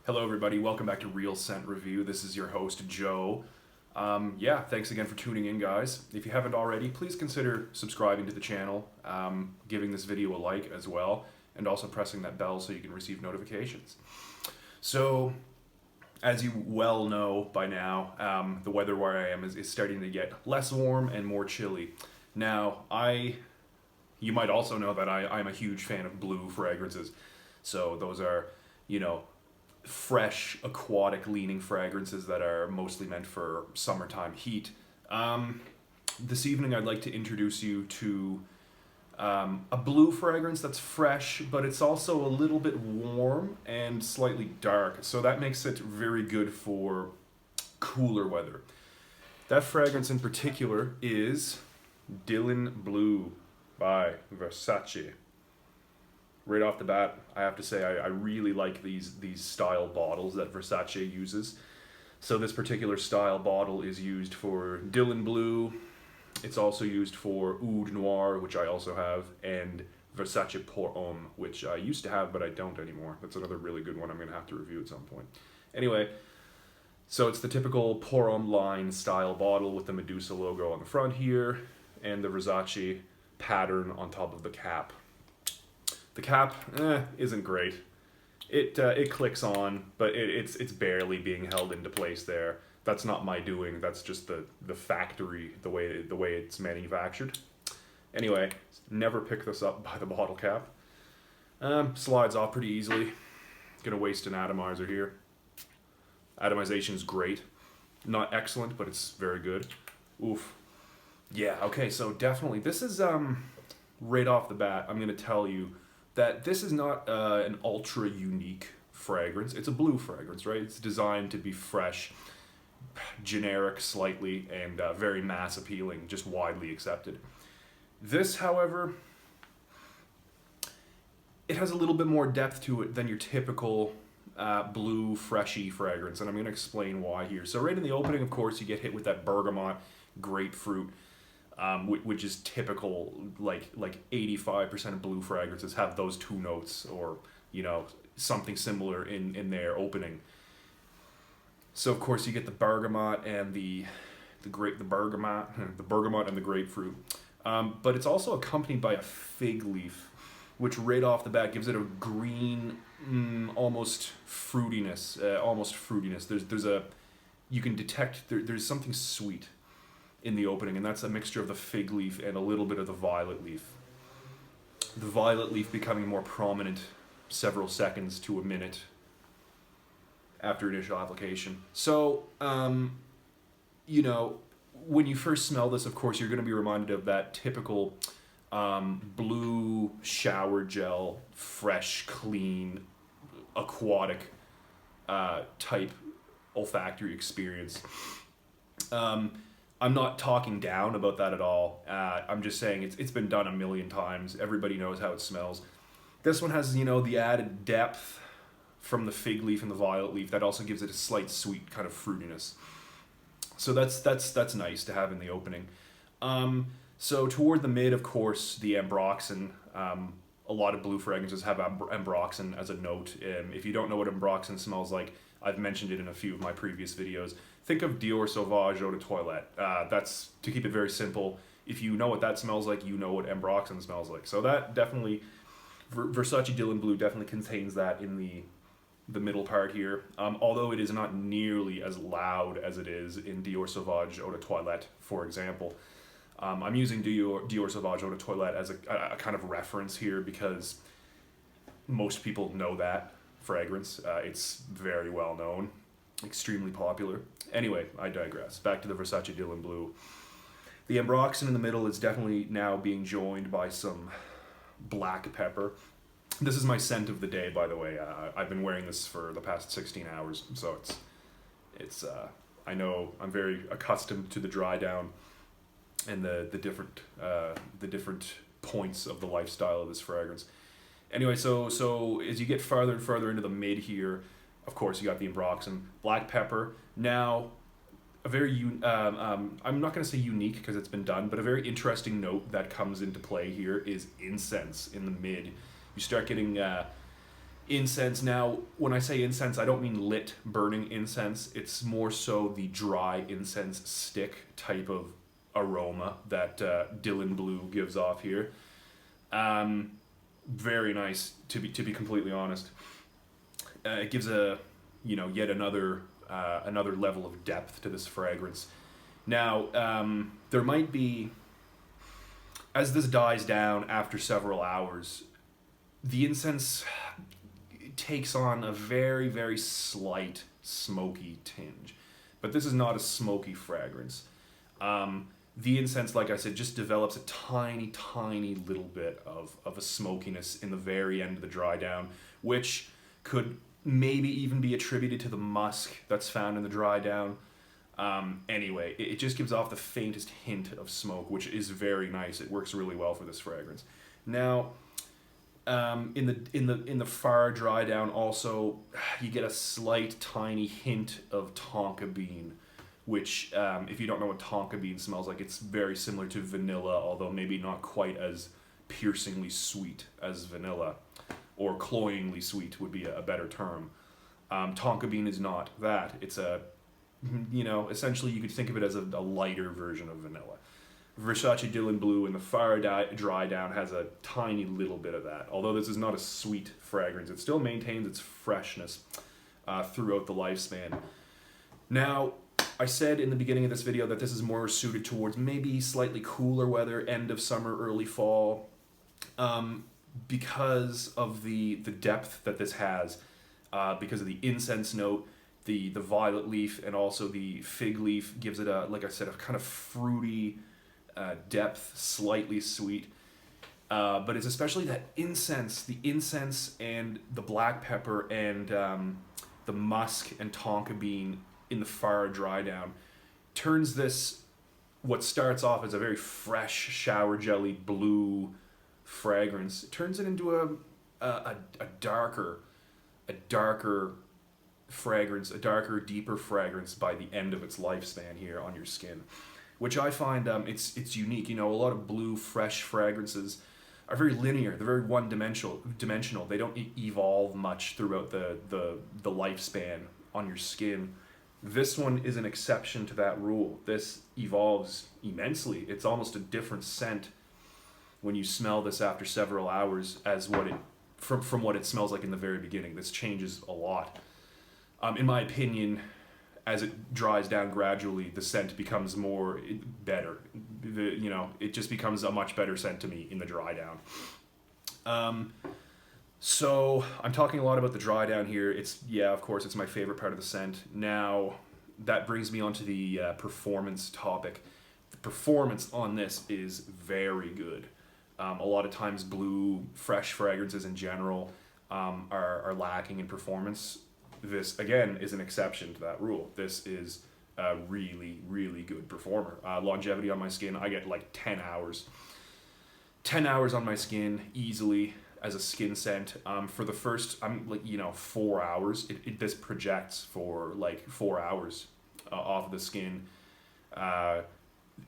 Hello everybody, welcome back to Real Scent Review. This is your host, Joe. Yeah, thanks again for tuning in, guys. If you haven't already, please consider subscribing to the channel, giving this video a like as well, and also pressing that bell so you can receive notifications. So, as you well know by now, the weather where I am is starting to get less warm and more chilly. Now, you might also know that I'm a huge fan of blue fragrances. So those are, fresh, aquatic leaning fragrances that are mostly meant for summertime heat. This evening I'd like to introduce you to a blue fragrance that's fresh, but it's also a little bit warm and slightly dark. So that makes it very good for cooler weather. That fragrance in particular is Dylan Blue by Versace. Right off the bat, I have to say I really like these style bottles that Versace uses. So this particular style bottle is used for Dylan Blue. It's also used for Oud Noir, which I also have, and Versace Pour Homme, which I used to have but I don't anymore. That's another really good one I'm going to have to review at some point. Anyway, so it's the typical Pour Homme line style bottle with the Medusa logo on the front here and the Versace pattern on top of the cap. The cap isn't great. It clicks on, but it's barely being held into place there. That's not my doing. That's just the factory, the way it's manufactured. Anyway, never pick this up by the bottle cap. Slides off pretty easily. Gonna waste an atomizer here. Atomization is great. Not excellent, but it's very good. Oof. Yeah. Okay. So definitely, this is right off the bat. I'm gonna tell you that this is not an ultra unique fragrance. It's a blue fragrance, right? It's designed to be fresh, generic slightly, and very mass appealing, just widely accepted. This, however, it has a little bit more depth to it than your typical blue, freshy fragrance, and I'm going to explain why here. So right in the opening, of course, you get hit with that bergamot, grapefruit, which is typical, like 85% of blue fragrances have those two notes, or something similar in their opening. So of course you get the bergamot and the bergamot and the grapefruit, but it's also accompanied by a fig leaf, which right off the bat gives it a green, almost fruitiness. There's a, you can detect there's something sweet in the opening, and that's a mixture of the fig leaf and a little bit of the violet leaf. The violet leaf becoming more prominent several seconds to a minute after initial application. So, when you first smell this, of course, you're going to be reminded of that typical blue shower gel, fresh, clean, aquatic type olfactory experience. I'm not talking down about that at all. I'm just saying it's been done a million times. Everybody knows how it smells. This one has, the added depth from the fig leaf and the violet leaf that also gives it a slight sweet kind of fruitiness. So that's nice to have in the opening. So toward the mid, of course, the ambroxan. A lot of blue fragrances have ambroxan as a note. If you don't know what ambroxan smells like, I've mentioned it in a few of my previous videos. Think of Dior Sauvage Eau de Toilette. That's, to keep it very simple, if you know what that smells like, you know what ambroxan smells like. So that definitely, Versace Dylan Blue definitely contains that in the middle part here. Although it is not nearly as loud as it is in Dior Sauvage Eau de Toilette, for example. I'm using Dior Sauvage Eau de Toilette as a kind of reference here because most people know that fragrance. It's very well known, extremely popular. Anyway, I digress. Back to the Versace Dylan Blue. The ambroxan in the middle is definitely now being joined by some black pepper. This is my scent of the day, by the way. I've been wearing this for the past 16 hours, so it's I know I'm very accustomed to the dry down and the different points of the lifestyle of this fragrance. Anyway, so as you get farther and farther into the mid here, of course you got the ambroxan, black pepper. Now, a very I'm not going to say unique because it's been done, but a very interesting note that comes into play here is incense in the mid. You start getting incense. Now, when I say incense, I don't mean lit, burning incense. It's more so the dry incense stick type of aroma that Dylan Blue gives off here. Very nice, to be completely honest. It gives yet another level of depth to this fragrance. Now, there might be, as this dies down after several hours, the incense takes on a very, very slight smoky tinge. But this is not a smoky fragrance. The incense, like I said, just develops a tiny, tiny little bit of a smokiness in the very end of the dry down, which could maybe even be attributed to the musk that's found in the dry down. Anyway, it just gives off the faintest hint of smoke, which is very nice. It works really well for this fragrance. Now, in the far dry down, also you get a slight, tiny hint of tonka bean, which, if you don't know what tonka bean smells like, it's very similar to vanilla, although maybe not quite as piercingly sweet as vanilla, or cloyingly sweet would be a better term. Tonka bean is not that. It's essentially you could think of it as a lighter version of vanilla. Versace Dylan Blue in the far dry down has a tiny little bit of that. Although this is not a sweet fragrance, it still maintains its freshness throughout the lifespan. Now, I said in the beginning of this video that this is more suited towards maybe slightly cooler weather, end of summer, early fall, because of the depth that this has, because of the incense note, the violet leaf, and also the fig leaf gives it a, like I said, a kind of fruity depth, slightly sweet. But it's especially that incense, the incense and the black pepper and the musk and tonka bean in the far dry down turns this, what starts off as a very fresh shower jelly blue fragrance, turns it into a darker fragrance, a darker, deeper fragrance by the end of its lifespan here on your skin, which I find it's unique. A lot of blue fresh fragrances are very linear. They're very one-dimensional. They don't evolve much throughout the lifespan on your skin. This one is an exception to that rule. This evolves immensely. It's almost a different scent when you smell this after several hours as from what it smells like in the very beginning. This changes a lot. In my opinion, as it dries down gradually, the scent becomes better. It just becomes a much better scent to me in the dry down. So I'm talking a lot about the dry down here. Of course, it's my favorite part of the scent. Now, that brings me on to the performance topic. The performance on this is very good. A lot of times blue, fresh fragrances in general are lacking in performance. This, again, is an exception to that rule. This is a really, really good performer. Longevity on my skin, I get like 10 hours. 10 hours on my skin easily as a skin scent. For the first, 4 hours. This projects for like 4 hours off of the skin.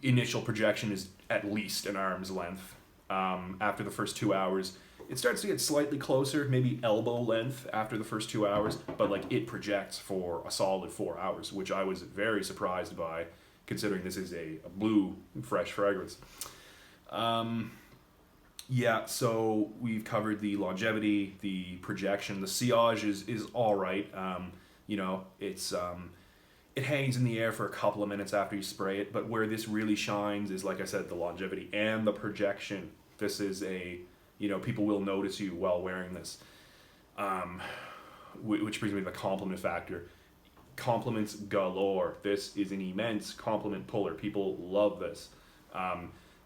Initial projection is at least an arm's length. After the first 2 hours, it starts to get slightly closer, maybe elbow length after the first 2 hours, but like it projects for a solid 4 hours, which I was very surprised by, considering this is a blue, fresh fragrance. So we've covered the longevity, the projection. The sillage is all right. It hangs in the air for a couple of minutes after you spray it, but where this really shines is, like I said, the longevity and the projection. This is people will notice you while wearing this, which brings me to the compliment factor. Compliments galore. This is an immense compliment puller. People love this.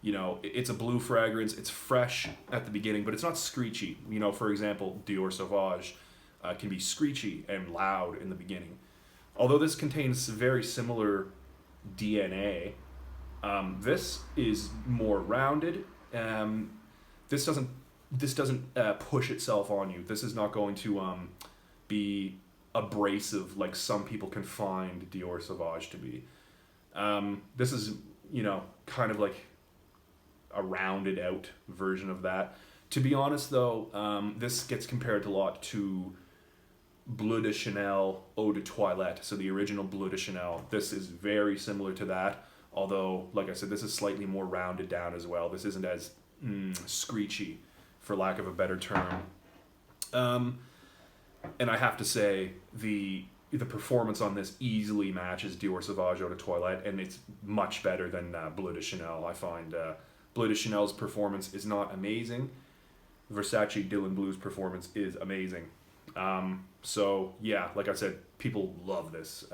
It's a blue fragrance. It's fresh at the beginning, but it's not screechy. For example, Dior Sauvage can be screechy and loud in the beginning. Although this contains very similar DNA, this is more rounded. This doesn't push itself on you. This is not going to be abrasive like some people can find Dior Sauvage to be. This is, kind of like a rounded out version of that. To be honest, though, this gets compared a lot to Bleu de Chanel Eau de Toilette. So the original Bleu de Chanel. This is very similar to that. Although, like I said, this is slightly more rounded down as well. This isn't as screechy, for lack of a better term. And I have to say, the performance on this easily matches Dior Sauvage Eau de Toilette, and it's much better than Bleu de Chanel. I find Bleu de Chanel's performance is not amazing. Versace Dylan Blue's performance is amazing. So yeah, like I said, people love this.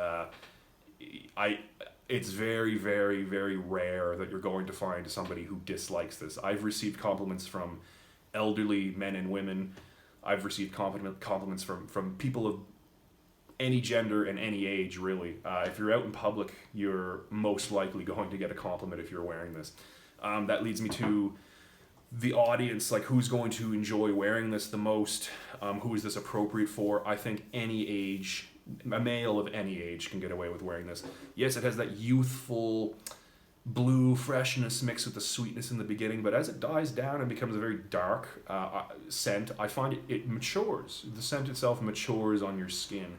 It's very, very, very rare that you're going to find somebody who dislikes this. I've received compliments from elderly men and women. I've received compliments from people of any gender and any age, really. If you're out in public, you're most likely going to get a compliment if you're wearing this. That leads me to the audience, like who's going to enjoy wearing this the most, who is this appropriate for. I think any age, a male of any age can get away with wearing this. Yes, it has that youthful blue freshness mixed with the sweetness in the beginning, but as it dies down and becomes a very dark scent, I find it matures. The scent itself matures on your skin.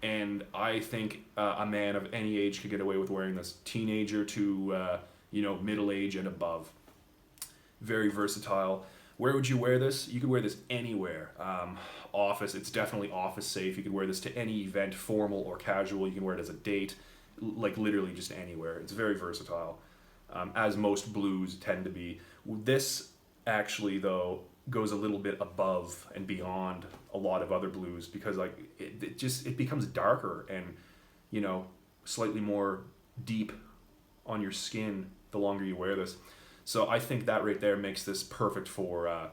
And I think a man of any age could get away with wearing this, teenager to middle age and above. Very versatile. Where would you wear this? You could wear this anywhere. Office, it's definitely office safe. You could wear this to any event, formal or casual. You can wear it as a date, like literally just anywhere. It's very versatile, as most blues tend to be. This actually, though, goes a little bit above and beyond a lot of other blues, because like it becomes darker and slightly more deep on your skin the longer you wear this. So I think that right there makes this perfect for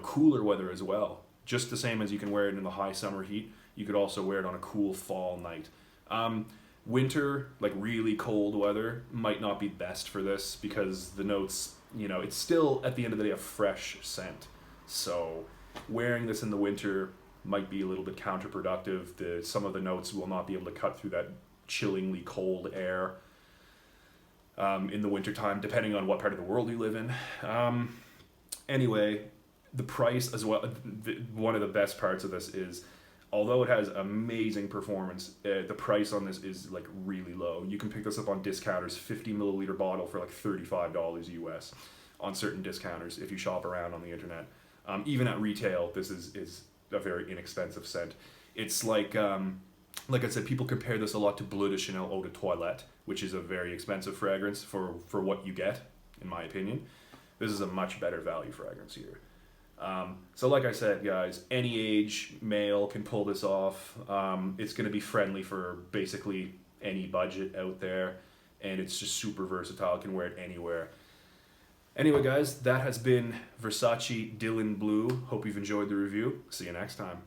cooler weather as well. Just the same as you can wear it in the high summer heat, you could also wear it on a cool fall night. Winter, like really cold weather, might not be best for this because the notes, it's still at the end of the day a fresh scent. So wearing this in the winter might be a little bit counterproductive. Some of the notes will not be able to cut through that chillingly cold air in the wintertime, depending on what part of the world you live in. Anyway, the price as well, one of the best parts of this is, although it has amazing performance, the price on this is like really low. You can pick this up on discounters, 50 milliliter bottle for like $35 US on certain discounters if you shop around on the internet. Even at retail, this is a very inexpensive scent. It's like I said, people compare this a lot to Bleu de Chanel Eau de Toilette, which is a very expensive fragrance for what you get, in my opinion. This is a much better value fragrance here. So like I said, guys, any age male can pull this off. It's going to be friendly for basically any budget out there, and it's just super versatile. Can wear it anywhere. Anyway, guys, that has been Versace Dylan Blue. Hope you've enjoyed the review. See you next time.